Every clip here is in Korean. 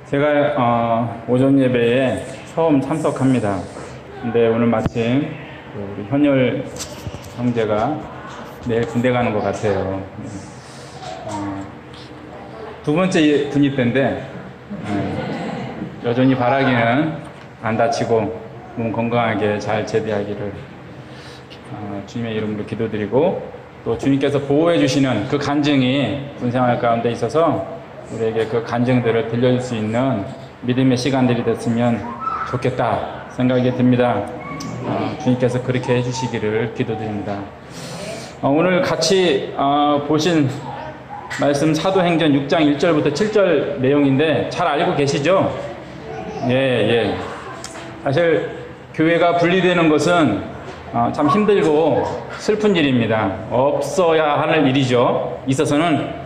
제가 오전 예배에 처음 참석합니다. 근데 오늘 마침 우리 현열 형제가 내일 군대 가는 것 같아요. 두 번째 군입대인데 여전히 바라기는 안 다치고 몸 건강하게 잘 제대하기를 주님의 이름으로 기도드리고, 또 주님께서 보호해 주시는 그 간증이 군생활 가운데 있어서 우리에게 그 간증들을 들려줄 수 있는 믿음의 시간들이 됐으면 좋겠다 생각이 듭니다. 주님께서 그렇게 해주시기를 기도드립니다. 오늘 같이 보신 말씀 사도행전 6장 1절부터 7절 내용인데 잘 알고 계시죠? 예. 사실 교회가 분리되는 것은 참 힘들고 슬픈 일입니다. 없어야 하는 일이죠. 있어서는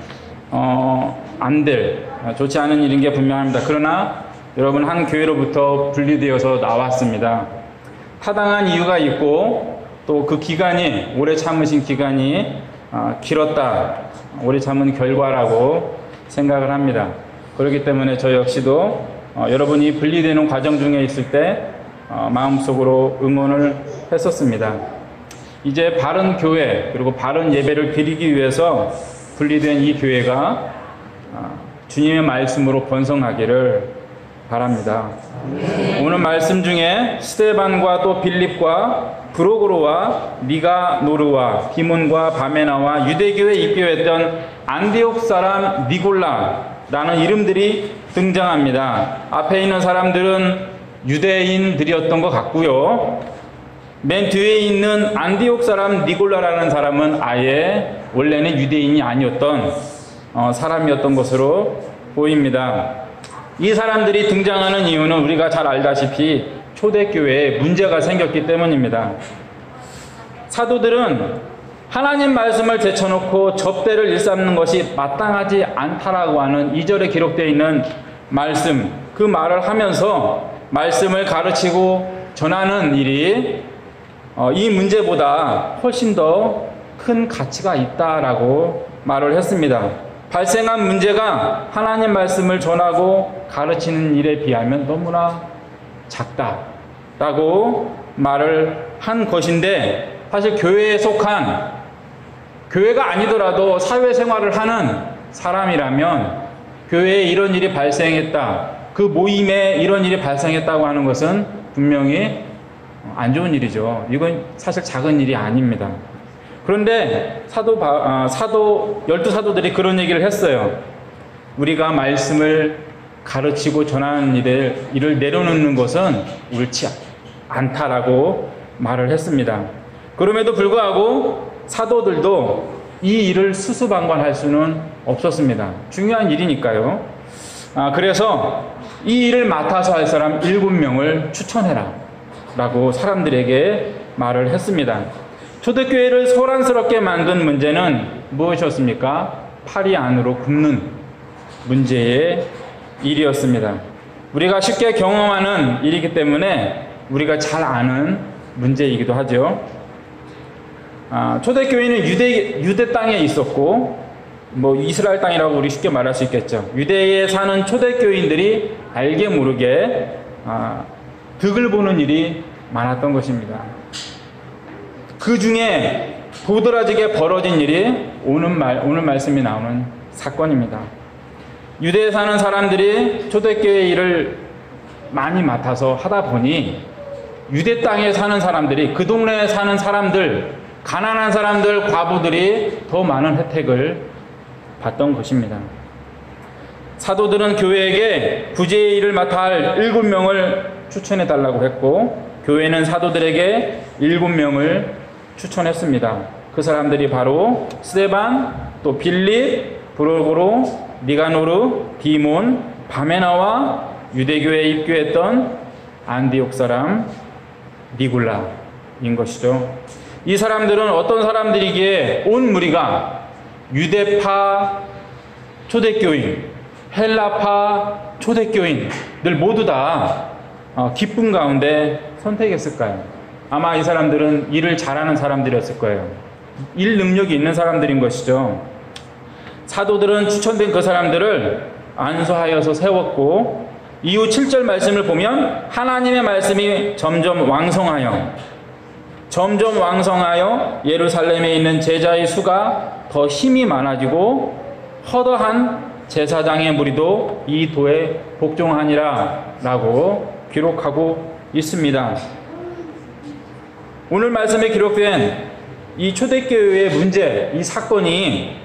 안 될, 좋지 않은 일인 게 분명합니다. 그러나 여러분, 한 교회로부터 분리되어서 나왔습니다. 타당한 이유가 있고 또 그 기간이, 오래 참으신 기간이 길었다, 오래 참은 결과라고 생각을 합니다. 그렇기 때문에 저 역시도 여러분이 분리되는 과정 중에 있을 때 마음속으로 응원을 했었습니다. 이제 바른 교회 그리고 바른 예배를 드리기 위해서 분리된 이 교회가 주님의 말씀으로 번성하기를 바랍니다. 오늘 말씀 중에 스데반과 또 빌립과 브로고로와 니가노르와 디몬과 바메나와 유대교에 입교했던 안디옥 사람 니골라라는 이름들이 등장합니다. 앞에 있는 사람들은 유대인들이었던 것 같고요. 맨 뒤에 있는 안디옥 사람 니골라라는 사람은 아예 원래는 유대인이 아니었던 사람이었던 것으로 보입니다. 이 사람들이 등장하는 이유는 우리가 잘 알다시피 초대교회에 문제가 생겼기 때문입니다. 사도들은 하나님 말씀을 제쳐놓고 접대를 일삼는 것이 마땅하지 않다라고 하는 2절에 기록되어 있는 말씀, 그 말을 하면서 말씀을 가르치고 전하는 일이 이 문제보다 훨씬 더 큰 가치가 있다라고 말을 했습니다. 발생한 문제가 하나님 말씀을 전하고 가르치는 일에 비하면 너무나 작다라고 말을 한 것인데, 사실 교회에 속한, 교회가 아니더라도 사회생활을 하는 사람이라면 교회에 이런 일이 발생했다, 그 모임에 이런 일이 발생했다고 하는 것은 분명히 안 좋은 일이죠. 이건 사실 작은 일이 아닙니다. 그런데 열두 사도들이 그런 얘기를 했어요. 우리가 말씀을 가르치고 전하는 일을 내려놓는 것은 옳지 않다라고 말을 했습니다. 그럼에도 불구하고 사도들도 이 일을 수수방관할 수는 없었습니다. 중요한 일이니까요. 그래서 이 일을 맡아서 할 사람 7명을 추천해라 라고 사람들에게 말을 했습니다. 초대교회를 소란스럽게 만든 문제는 무엇이었습니까? 파리 안으로 굽는 문제의 일이었습니다. 우리가 쉽게 경험하는 일이기 때문에 우리가 잘 아는 문제이기도 하죠. 초대교회는 유대 땅에 있었고, 이스라엘 땅이라고 우리 쉽게 말할 수 있겠죠. 유대에 사는 초대교인들이 알게 모르게 득을 보는 일이 많았던 것입니다. 그 중에 도드라지게 벌어진 일이 오늘 말씀이 나오는 사건입니다. 유대에 사는 사람들이 초대교회 일을 많이 맡아서 하다 보니 유대 땅에 사는 사람들이, 그 동네에 사는 사람들, 가난한 사람들, 과부들이 더 많은 혜택을 받던 것입니다. 사도들은 교회에게 구제의 일을 맡아 할 7명을 추천해 달라고 했고, 교회는 사도들에게 7명을 추천했습니다. 그 사람들이 바로 스데반, 또 빌립, 브로고로, 니가노르, 디몬, 바메나와 유대교회에 입교했던 안디옥 사람 니골라인 것이죠. 이 사람들은 어떤 사람들이기에 온 무리가 유대파 초대교인, 헬라파 초대교인들 모두 다 기쁨 가운데 선택했을까요? 아마 이 사람들은 일을 잘하는 사람들이었을 거예요. 일 능력이 있는 사람들인 것이죠. 사도들은 추천된 그 사람들을 안수하여서 세웠고, 이후 7절 말씀을 보면 하나님의 말씀이 점점 왕성하여 예루살렘에 있는 제자의 수가 더 힘이 많아지고 허다한 제사장의 무리도 이 도에 복종하니라 라고 기록하고 있습니다. 오늘 말씀에 기록된 이 초대교회의 문제, 이 사건이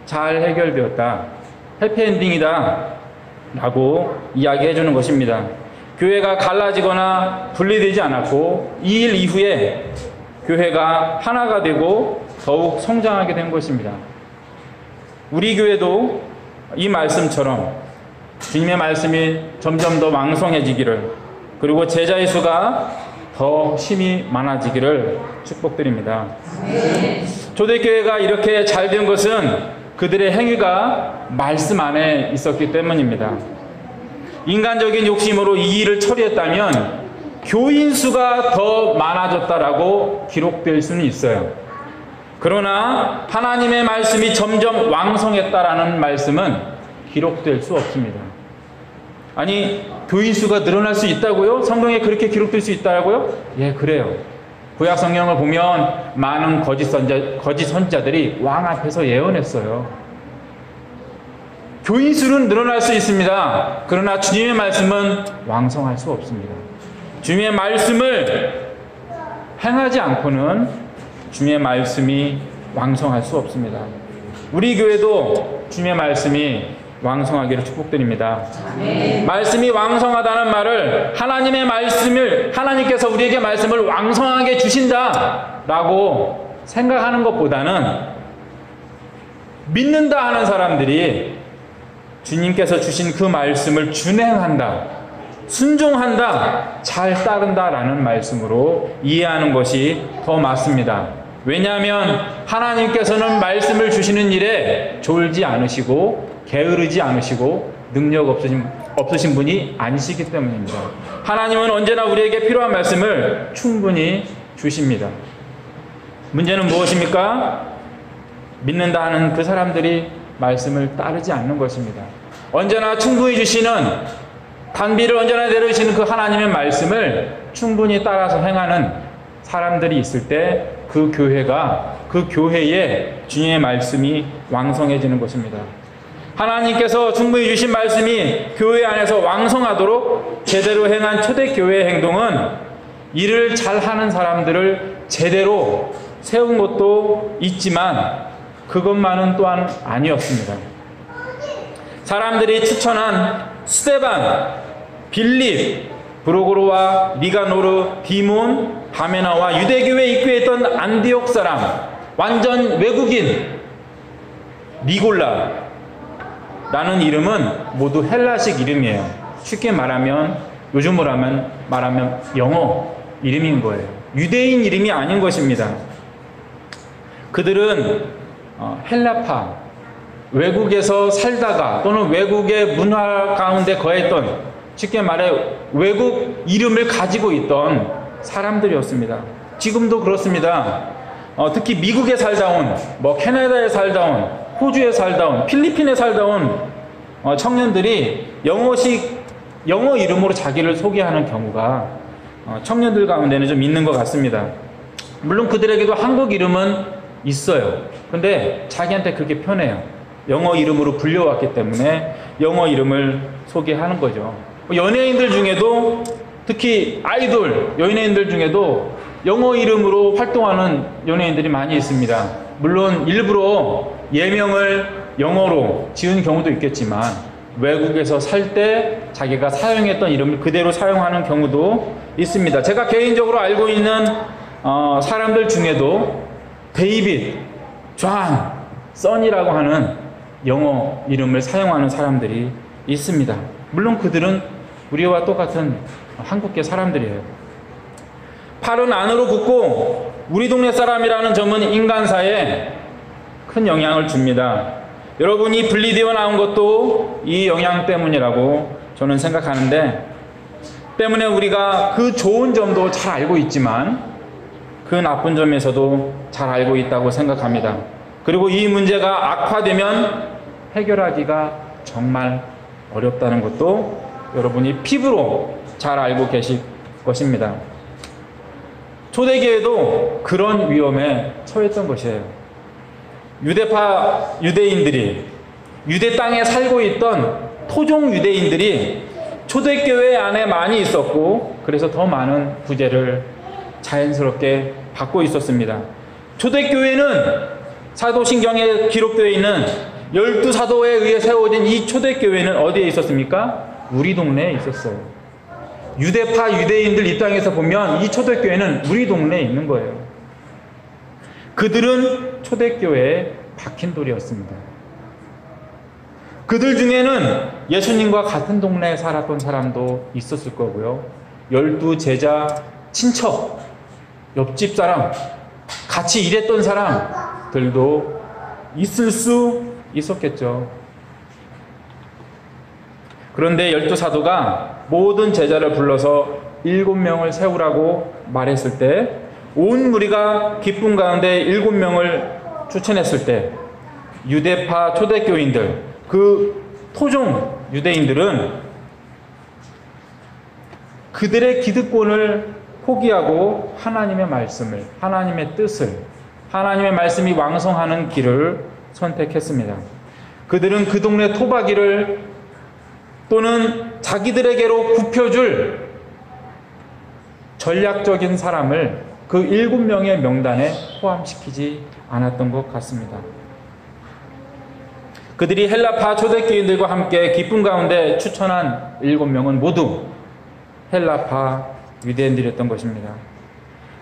잘 해결되었다, 해피엔딩이다 라고 이야기해 주는 것입니다. 교회가 갈라지거나 분리되지 않았고 이 일 이후에 교회가 하나가 되고 더욱 성장하게 된 것입니다. 우리 교회도 이 말씀처럼 주님의 말씀이 점점 더 왕성해지기를, 그리고 제자의 수가 더 힘이 많아지기를 축복드립니다. 초대교회가 이렇게 잘 된 것은 그들의 행위가 말씀 안에 있었기 때문입니다. 인간적인 욕심으로 이 일을 처리했다면 교인 수가 더 많아졌다라고 기록될 수는 있어요. 그러나 하나님의 말씀이 점점 왕성했다라는 말씀은 기록될 수 없습니다. 아니, 교인 수가 늘어날 수 있다고요? 성경에 그렇게 기록될 수 있다고요? 예, 그래요. 구약 성경을 보면 많은 거짓 선지자들이 왕 앞에서 예언했어요. 교인 수는 늘어날 수 있습니다. 그러나 주님의 말씀은 왕성할 수 없습니다. 주님의 말씀을 행하지 않고는 주님의 말씀이 왕성할 수 없습니다. 우리 교회도 주님의 말씀이 왕성하기를 축복드립니다. 말씀이 왕성하다는 말을, 하나님의 말씀을, 하나님께서 우리에게 말씀을 왕성하게 주신다라고 생각하는 것보다는 믿는다 하는 사람들이 주님께서 주신 그 말씀을 준행한다, 순종한다, 잘 따른다라는 말씀으로 이해하는 것이 더 맞습니다. 왜냐하면 하나님께서는 말씀을 주시는 일에 졸지 않으시고 게으르지 않으시고 능력 없으신 분이 아니시기 때문입니다. 하나님은 언제나 우리에게 필요한 말씀을 충분히 주십니다. 문제는 무엇입니까? 믿는다 하는 그 사람들이 말씀을 따르지 않는 것입니다. 언제나 충분히 주시는, 단비를 언제나 내려주시는 그 하나님의 말씀을 충분히 따라서 행하는 사람들이 있을 때 그 교회가, 그 교회에 주님의 말씀이 왕성해지는 것입니다. 하나님께서 충분히 주신 말씀이 교회 안에서 왕성하도록 제대로 행한 초대교회의 행동은 일을 잘하는 사람들을 제대로 세운 것도 있지만 그것만은 또한 아니었습니다. 사람들이 추천한 스데반, 빌립, 브로고로와 니가노르, 디몬, 바메나와 유대교회 입교에 있던 안디옥 사람, 완전 외국인 니골라 라는 이름은 모두 헬라식 이름이에요. 쉽게 말하면, 요즘으로 말하면 영어 이름인 거예요. 유대인 이름이 아닌 것입니다. 그들은 헬라파, 외국에서 살다가 또는 외국의 문화 가운데 거했던, 쉽게 말해 외국 이름을 가지고 있던 사람들이었습니다. 지금도 그렇습니다. 특히 미국에 살다 온, 캐나다에 살다 온, 호주에 살다 온, 필리핀에 살다 온 청년들이 영어 이름으로 자기를 소개하는 경우가 청년들 가운데는 좀 있는 것 같습니다. 물론 그들에게도 한국 이름은 있어요. 근데 자기한테 그게 편해요. 영어 이름으로 불려왔기 때문에 영어 이름을 소개하는 거죠. 연예인들 중에도, 특히 아이돌 연예인들 중에도 영어 이름으로 활동하는 연예인들이 많이 있습니다. 물론 일부러 예명을 영어로 지은 경우도 있겠지만 외국에서 살 때 자기가 사용했던 이름을 그대로 사용하는 경우도 있습니다. 제가 개인적으로 알고 있는 사람들 중에도 데이빗, 존, 선이라고 하는 영어 이름을 사용하는 사람들이 있습니다. 물론 그들은 우리와 똑같은 한국계 사람들이에요. 팔은 안으로 굽고 우리 동네 사람이라는 점은 인간사에 큰 영향을 줍니다. 여러분이 분리되어 나온 것도 이 영향 때문이라고 저는 생각하는데, 때문에 우리가 그 좋은 점도 잘 알고 있지만 그 나쁜 점에서도 잘 알고 있다고 생각합니다. 그리고 이 문제가 악화되면 해결하기가 정말 어렵다는 것도 여러분이 피부로 잘 알고 계실 것입니다. 초대교회도 그런 위험에 처했던 것이에요. 유대파 유대인들이, 유대 땅에 살고 있던 토종 유대인들이 초대교회 안에 많이 있었고, 그래서 더 많은 구제를 자연스럽게 받고 있었습니다. 초대교회는 사도신경에 기록되어 있는 12사도에 의해 세워진 이 초대교회는 어디에 있었습니까? 우리 동네에 있었어요. 유대파 유대인들 입장에서 보면 이 초대교회는 우리 동네에 있는 거예요. 그들은 초대교회에 박힌 돌이었습니다. 그들 중에는 예수님과 같은 동네에 살았던 사람도 있었을 거고요. 12제자 친척, 옆집 사람, 같이 일했던 사람들도 있을 수 있었겠죠. 그런데 12사도가 모든 제자를 불러서 7명을 세우라고 말했을 때, 온 무리가 기쁨 가운데 7명을 추천했을 때, 유대파 초대교인들, 그 토종 유대인들은 그들의 기득권을 포기하고 하나님의 말씀을, 하나님의 뜻을, 하나님의 말씀이 왕성하는 길을 선택했습니다. 그들은 그 동네 토박이를 또는 자기들에게로 굽혀줄 전략적인 사람을 그 7명의 명단에 포함시키지 않았던 것 같습니다. 그들이 헬라파 초대교인들과 함께 기쁨 가운데 추천한 7명은 모두 헬라파 유대인들이었던 것입니다.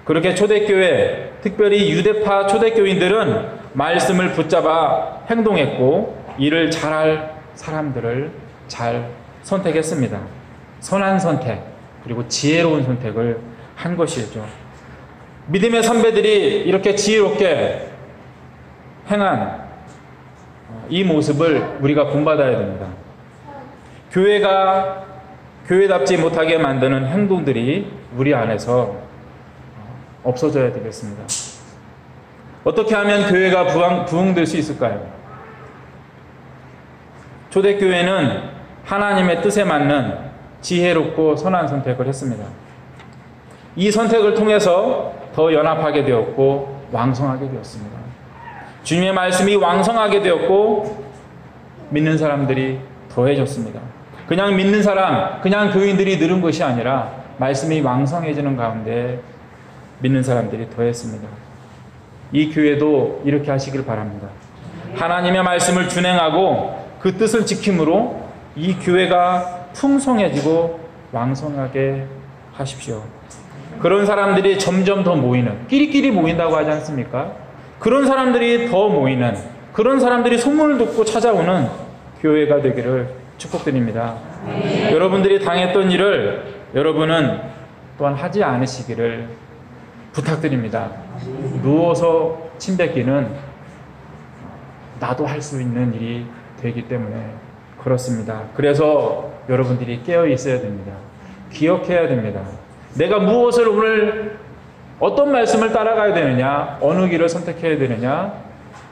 그렇게 초대교회, 특별히 유대파 초대교인들은 말씀을 붙잡아 행동했고, 일을 잘할 사람들을 잘 선택했습니다. 선한 선택, 그리고 지혜로운 선택을 한 것이죠. 믿음의 선배들이 이렇게 지혜롭게 행한 이 모습을 우리가 본받아야 됩니다. 교회가 교회답지 못하게 만드는 행동들이 우리 안에서 없어져야 되겠습니다. 어떻게 하면 교회가 부흥될 수 있을까요? 초대교회는 하나님의 뜻에 맞는 지혜롭고 선한 선택을 했습니다. 이 선택을 통해서 더 연합하게 되었고 왕성하게 되었습니다. 주님의 말씀이 왕성하게 되었고 믿는 사람들이 더해졌습니다. 그냥 믿는 사람, 그냥 교인들이 늘은 것이 아니라 말씀이 왕성해지는 가운데 믿는 사람들이 더했습니다. 이 교회도 이렇게 하시길 바랍니다. 하나님의 말씀을 준행하고 그 뜻을 지킴으로 이 교회가 풍성해지고 왕성하게 하십시오. 그런 사람들이 점점 더 모이는, 끼리끼리 모인다고 하지 않습니까? 그런 사람들이 더 모이는, 그런 사람들이 소문을 듣고 찾아오는 교회가 되기를 축복드립니다. 여러분들이 당했던 일을 여러분은 또한 하지 않으시기를 부탁드립니다. 누워서 침 뱉기는 나도 할 수 있는 일이 되기 때문에 그렇습니다. 그래서 여러분들이 깨어 있어야 됩니다. 기억해야 됩니다. 내가 무엇을 오늘 어떤 말씀을 따라가야 되느냐, 어느 길을 선택해야 되느냐,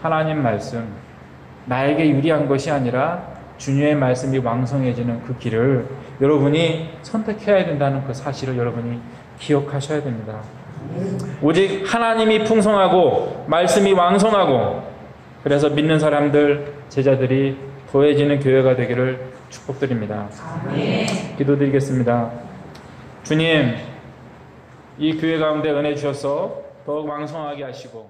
하나님 말씀, 나에게 유리한 것이 아니라 주님의 말씀이 왕성해지는 그 길을 여러분이 선택해야 된다는 그 사실을 여러분이 기억하셔야 됩니다. 오직 하나님이 풍성하고 말씀이 왕성하고 그래서 믿는 사람들, 제자들이 더해지는 교회가 되기를 축복드립니다. 기도드리겠습니다. 주님, 이 교회 가운데 은혜 주셔서 더욱 왕성하게 하시고